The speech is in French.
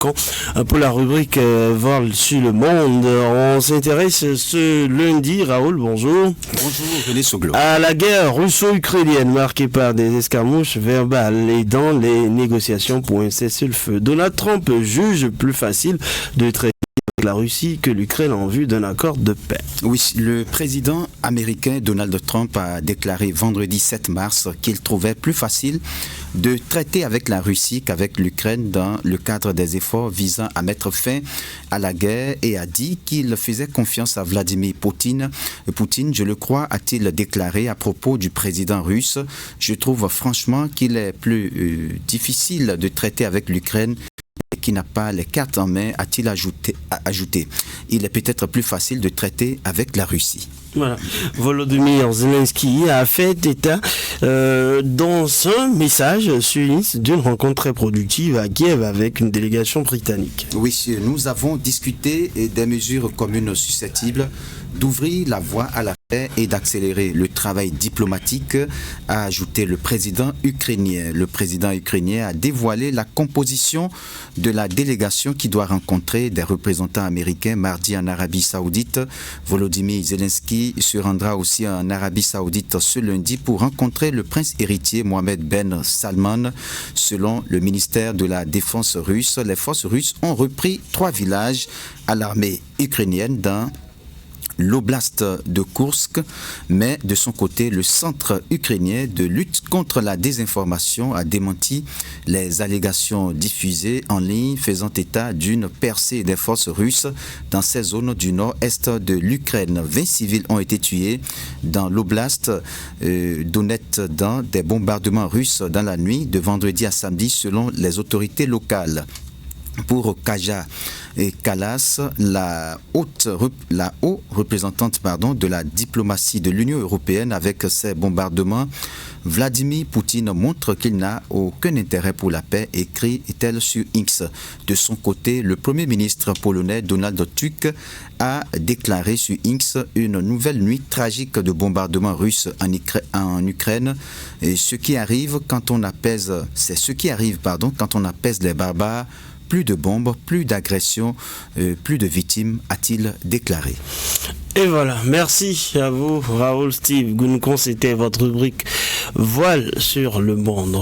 Pour la rubrique Vol sur le monde, on s'intéresse ce lundi, Raoul, bonjour. Bonjour, René Soglo. À la guerre russo-ukrainienne marquée par des escarmouches verbales et dans les négociations pour un cessez-le-feu. Donald Trump juge plus facile de traiter avec la Russie que l'Ukraine en vue d'un accord de paix. Oui, le président américain Donald Trump a déclaré vendredi 7 mars qu'il trouvait plus facile de traiter avec la Russie qu'avec l'Ukraine dans le cadre des efforts visant à mettre fin à la guerre et a dit qu'il faisait confiance à Vladimir Poutine. Poutine, je le crois, a-t-il déclaré à propos du président russe. Je trouve franchement qu'il est plus difficile de traiter avec l'Ukraine qui n'a pas les cartes en main, a-t-il ajouté. Il est peut-être plus facile de traiter avec la Russie. Voilà. Volodymyr Zelensky a fait état dans un message sur X d'une rencontre très productive à Kiev avec une délégation britannique. Oui, nous avons discuté des mesures communes susceptibles d'ouvrir la voie à la paix et d'accélérer le travail diplomatique, a ajouté le président ukrainien. Le président ukrainien a dévoilé la composition de la délégation qui doit rencontrer des représentants américains mardi en Arabie Saoudite. Volodymyr Zelensky se rendra aussi en Arabie Saoudite ce lundi pour rencontrer le prince héritier Mohammed Ben Salman. Selon le ministère de la Défense russe, les forces russes ont repris 3 villages à l'armée ukrainienne dans l'oblast de Koursk, mais de son côté, le centre ukrainien de lutte contre la désinformation a démenti les allégations diffusées en ligne faisant état d'une percée des forces russes dans ces zones du nord-est de l'Ukraine. 20 civils ont été tués dans l'oblast Donetsk dans des bombardements russes dans la nuit de vendredi à samedi selon les autorités locales. Pour Kaja Kallas, la haute représentante de la diplomatie de l'Union européenne avec ces bombardements, Vladimir Poutine montre qu'il n'a aucun intérêt pour la paix, écrit-elle sur X. De son côté, le Premier ministre polonais Donald Tusk a déclaré sur X une nouvelle nuit tragique de bombardements russes en Ukraine. Et ce qui arrive quand on apaise les barbares. Plus de bombes, plus d'agressions, plus de victimes, a-t-il déclaré. Et voilà, merci à vous, Raoul Steve Gounkon, c'était votre rubrique Voile sur le monde.